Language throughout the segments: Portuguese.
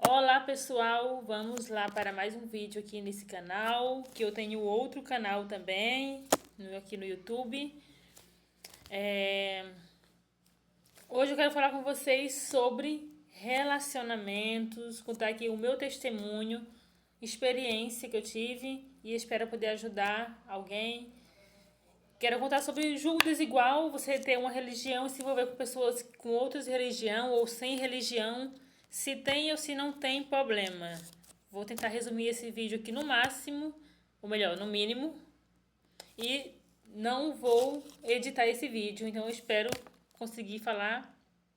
Olá pessoal, vamos lá para mais um vídeo aqui nesse canal, que eu tenho outro canal também, aqui no YouTube. Hoje eu quero falar com vocês sobre relacionamentos, contar aqui o meu testemunho, experiência que eu tive e espero poder ajudar alguém. Quero contar sobre julgo desigual, você ter uma religião e se envolver com pessoas com outras religião ou sem religião, se tem ou se não tem problema. Vou tentar resumir esse vídeo aqui no máximo, ou melhor, no mínimo, e não vou editar esse vídeo, então eu espero conseguir falar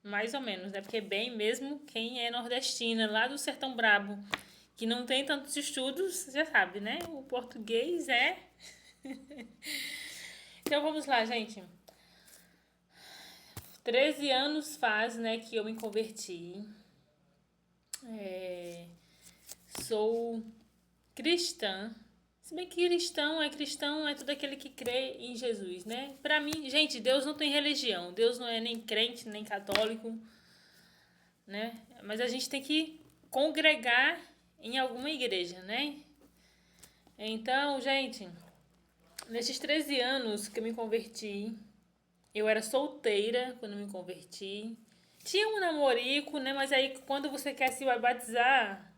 mais ou menos, né? Porque bem mesmo quem é nordestina, lá do Sertão Brabo, que não tem tantos estudos, já sabe, né? O português é... Então vamos lá, gente. 13 anos faz, né, que eu me converti. Sou cristã. Se bem que cristão é tudo aquele que crê em Jesus, né? Pra mim, gente, Deus não tem religião. Deus não é nem crente, nem católico, né? Mas a gente tem que congregar em alguma igreja, né? Então, gente, nesses 13 anos que eu me converti, eu era solteira quando me converti. Tinha um namorico, né? Mas aí quando você quer se batizar,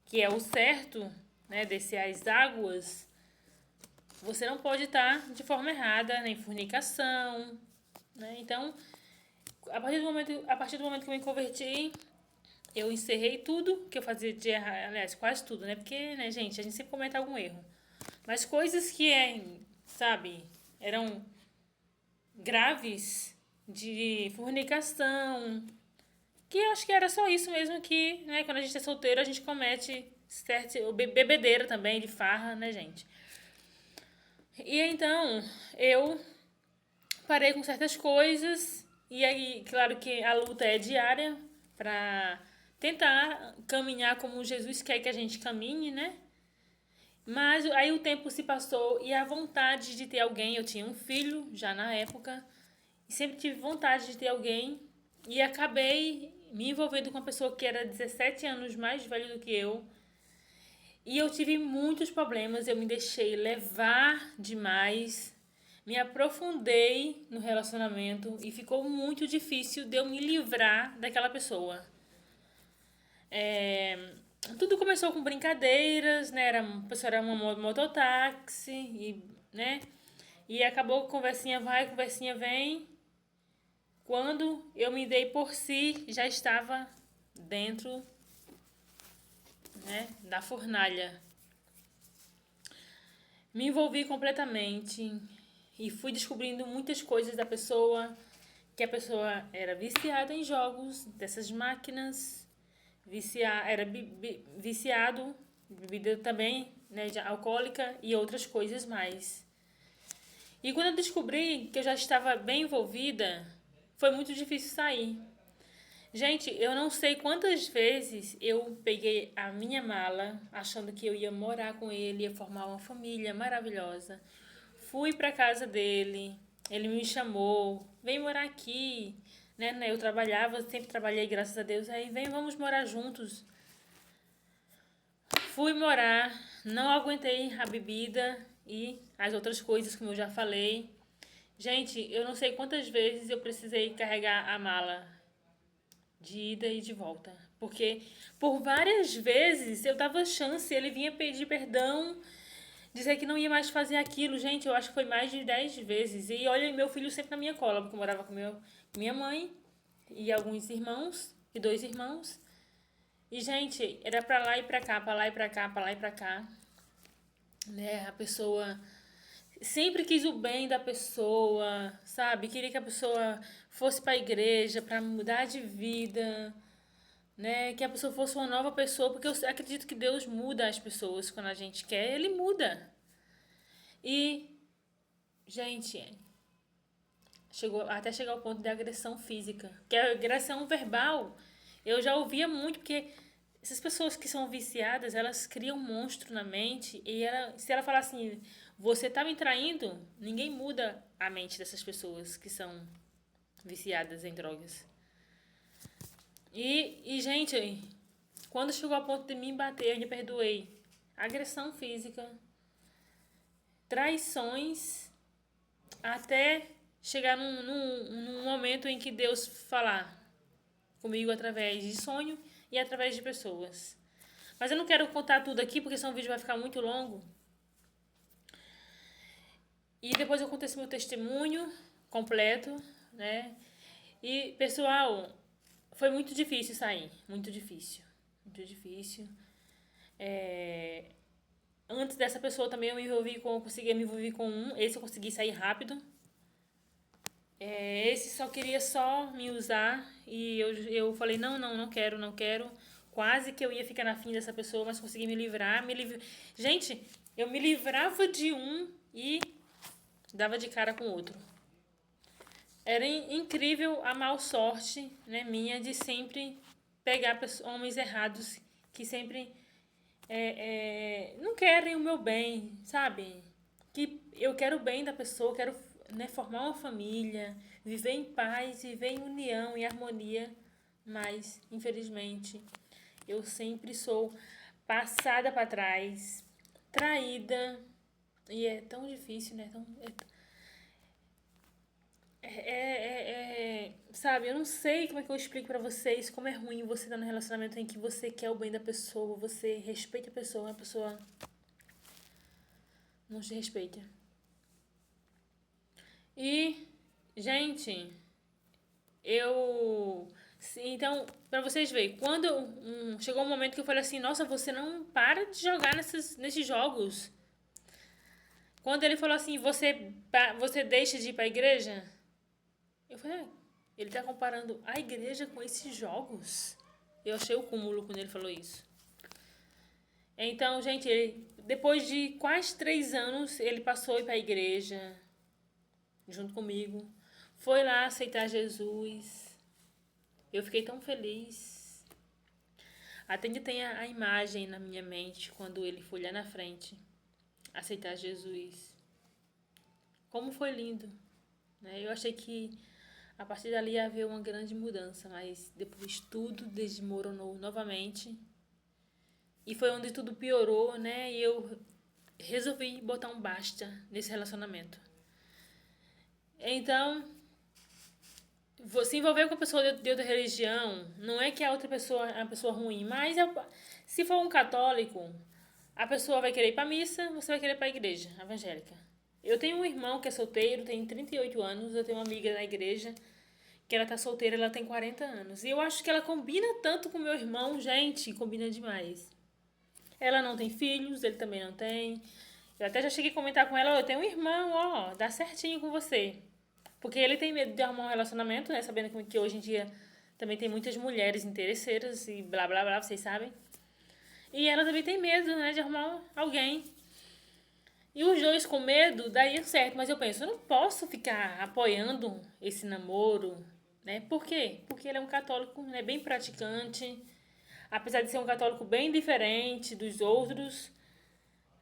que é o certo, né? Descer as águas, você não pode estar de forma errada, nem fornicação, né? Então, a partir do momento que eu me converti, eu encerrei tudo que eu fazia de errado, aliás, quase tudo, né? Porque, né, gente, a gente sempre comete algum erro. Mas coisas que, sabe, eram graves de fornicação, que eu acho que era só isso mesmo que, né, quando a gente é solteiro, a gente comete certo, bebedeira também, de farra, né, gente? E então, eu parei com certas coisas, e aí, claro que a luta é diária pra tentar caminhar como Jesus quer que a gente caminhe, né? Mas aí o tempo se passou e a vontade de ter alguém, eu tinha um filho já na época, e sempre tive vontade de ter alguém e acabei me envolvendo com uma pessoa que era 17 anos mais velho do que eu. E eu tive muitos problemas, eu me deixei levar demais, me aprofundei no relacionamento e ficou muito difícil de eu me livrar daquela pessoa. Tudo começou com brincadeiras, né? A pessoa era uma mototáxi, né? E acabou conversinha vai, conversinha vem. Quando eu me dei por si, já estava dentro, né, da fornalha. Me envolvi completamente e fui descobrindo muitas coisas da pessoa, que a pessoa era viciada em jogos, dessas máquinas, viciado, bebida também, né, de alcoólica e outras coisas mais. E quando eu descobri que eu já estava bem envolvida, foi muito difícil sair. Gente, eu não sei quantas vezes eu peguei a minha mala achando que eu ia morar com ele, ia formar uma família maravilhosa. Fui para casa dele, ele me chamou, vem morar aqui, né? Eu trabalhava, sempre trabalhei, graças a Deus. Aí vem, vamos morar juntos. Fui morar, não aguentei a bebida e as outras coisas, como eu já falei. Gente, eu não sei quantas vezes eu precisei carregar a mala de ida e de volta. Porque por várias vezes eu dava chance, ele vinha pedir perdão, dizer que não ia mais fazer aquilo. Gente, eu acho que foi mais de 10 vezes. E olha, meu filho sempre na minha cola, porque eu morava com minha mãe e alguns irmãos, e 2 irmãos. E, gente, era pra lá e pra cá, pra lá e pra cá, pra lá e pra cá. Né? A pessoa sempre quis o bem da pessoa, sabe? Queria que a pessoa fosse pra igreja, pra mudar de vida, né? Que a pessoa fosse uma nova pessoa, porque eu acredito que Deus muda as pessoas quando a gente quer, ele muda. E, gente, chegou até chegar ao ponto de agressão física, que a agressão verbal eu já ouvia muito, porque essas pessoas que são viciadas, elas criam um monstro na mente e se ela falar assim, você tá me traindo, ninguém muda a mente dessas pessoas que são viciadas em drogas. Gente, Quando chegou a ponto de me bater, eu lhe perdoei. Agressão física, traições, até chegar num momento em que Deus falar comigo através de sonho e através de pessoas. Mas eu não quero contar tudo aqui, porque senão o vídeo vai ficar muito longo. E depois eu conto esse meu testemunho completo, né? E, pessoal, foi muito difícil sair. Muito difícil. Muito difícil. Antes dessa pessoa também consegui me envolver com um. Esse eu consegui sair rápido. Esse só queria só me usar. E eu falei, não quero, não quero. Quase que eu ia ficar na fim dessa pessoa, mas consegui me livrar. Gente, eu me livrava de um e dava de cara com o outro. Era incrível a mal sorte, né, minha de sempre pegar homens errados que sempre não querem o meu bem, sabe? Que eu quero o bem da pessoa, quero, né, formar uma família, viver em paz, viver em união e harmonia, mas, infelizmente, eu sempre sou passada para trás, traída, e é tão difícil, né? Sabe, eu não sei como é que eu explico pra vocês como é ruim você estar num relacionamento em que você quer o bem da pessoa, você respeita a pessoa não te respeita. E, gente, então, pra vocês verem, quando chegou um momento que eu falei assim, nossa, você não para de jogar nesses jogos. Quando ele falou assim, você deixa de ir pra igreja? Eu falei, ele tá comparando a igreja com esses jogos? Eu achei o cúmulo quando ele falou isso. Então, gente, depois de quase 3 anos, ele passou a ir pra igreja, junto comigo. Foi lá aceitar Jesus. Eu fiquei tão feliz. Até que tem a imagem na minha mente, quando ele foi lá na frente, aceitar Jesus. Como foi lindo, né? Eu achei que a partir dali ia haver uma grande mudança, mas depois tudo desmoronou novamente. E foi onde tudo piorou, né? E eu resolvi botar um basta nesse relacionamento. Então, se envolver com a pessoa de outra religião, não é que a outra pessoa é uma pessoa ruim, mas se for um católico, a pessoa vai querer ir pra missa, você vai querer ir pra igreja evangélica. Eu tenho um irmão que é solteiro, tem 38 anos, eu tenho uma amiga na igreja que ela tá solteira, ela tem 40 anos. E eu acho que ela combina tanto com meu irmão, gente, combina demais. Ela não tem filhos, ele também não tem. Eu até já cheguei a comentar com ela, eu tenho um irmão, ó, dá certinho com você. Porque ele tem medo de arrumar um relacionamento, né, sabendo que hoje em dia também tem muitas mulheres interesseiras e blá blá blá, vocês sabem. E ela também tem medo, né, de arrumar alguém. E os dois com medo daria certo, mas eu penso, eu não posso ficar apoiando esse namoro, né? Por quê? Porque ele é um católico, né, bem praticante, apesar de ser um católico bem diferente dos outros,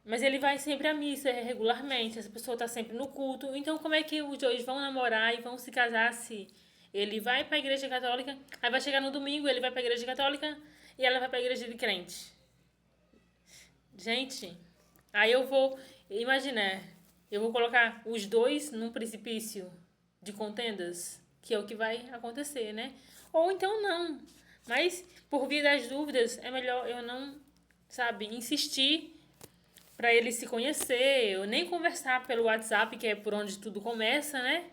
mas ele vai sempre à missa regularmente, essa pessoa está sempre no culto. Então como é que os dois vão namorar e vão se casar se ele vai para a igreja católica, aí vai chegar no domingo, ele vai para a igreja católica e ela vai para a igreja de crente? Gente, aí eu vou imaginar, eu vou colocar os dois num precipício de contendas, que é o que vai acontecer, né? Ou então não. Mas, por via das dúvidas, é melhor eu não, sabe, insistir para eles se conhecer, ou nem conversar pelo WhatsApp, que é por onde tudo começa, né?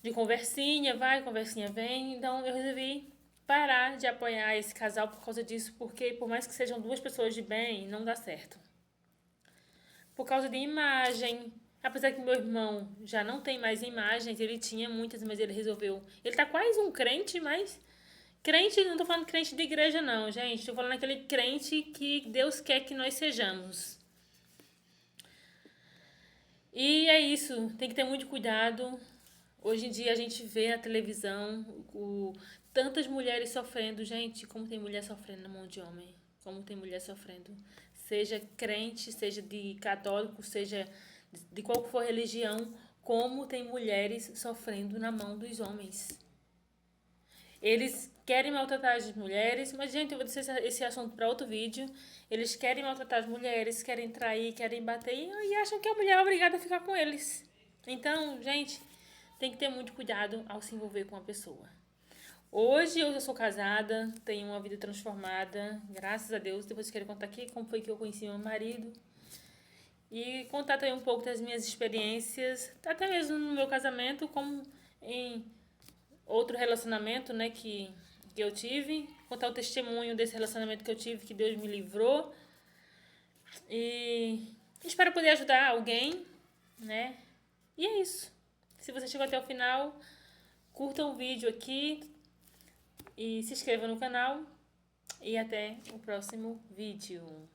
De conversinha, vai, conversinha vem. Então, eu resolvi parar de apoiar esse casal por causa disso, porque por mais que sejam duas pessoas de bem, não dá certo. Por causa de imagem. Apesar que meu irmão já não tem mais imagens, ele tinha muitas, mas ele resolveu. Ele tá quase um crente, mas. Crente, não tô falando crente de igreja, não, gente. Tô falando aquele crente que Deus quer que nós sejamos. E é isso, tem que ter muito cuidado. Hoje em dia a gente vê na televisão tantas mulheres sofrendo. Gente, como tem mulher sofrendo na mão de homem. Como tem mulher sofrendo. Seja crente, seja de católico, seja de qual for religião, como tem mulheres sofrendo na mão dos homens. Eles querem maltratar as mulheres, mas, gente, eu vou deixar esse assunto para outro vídeo. Eles querem maltratar as mulheres, querem trair, querem bater e acham que a mulher é obrigada a ficar com eles. Então, gente, tem que ter muito cuidado ao se envolver com uma pessoa. Hoje eu já sou casada, tenho uma vida transformada, graças a Deus. Depois eu quero contar aqui como foi que eu conheci meu marido. E contar também um pouco das minhas experiências, até mesmo no meu casamento, como em outro relacionamento, né, que eu tive. Contar o testemunho desse relacionamento que eu tive, que Deus me livrou. E espero poder ajudar alguém, né? E é isso. Se você chegou até o final, curta o vídeo aqui e se inscreva no canal. E até o próximo vídeo.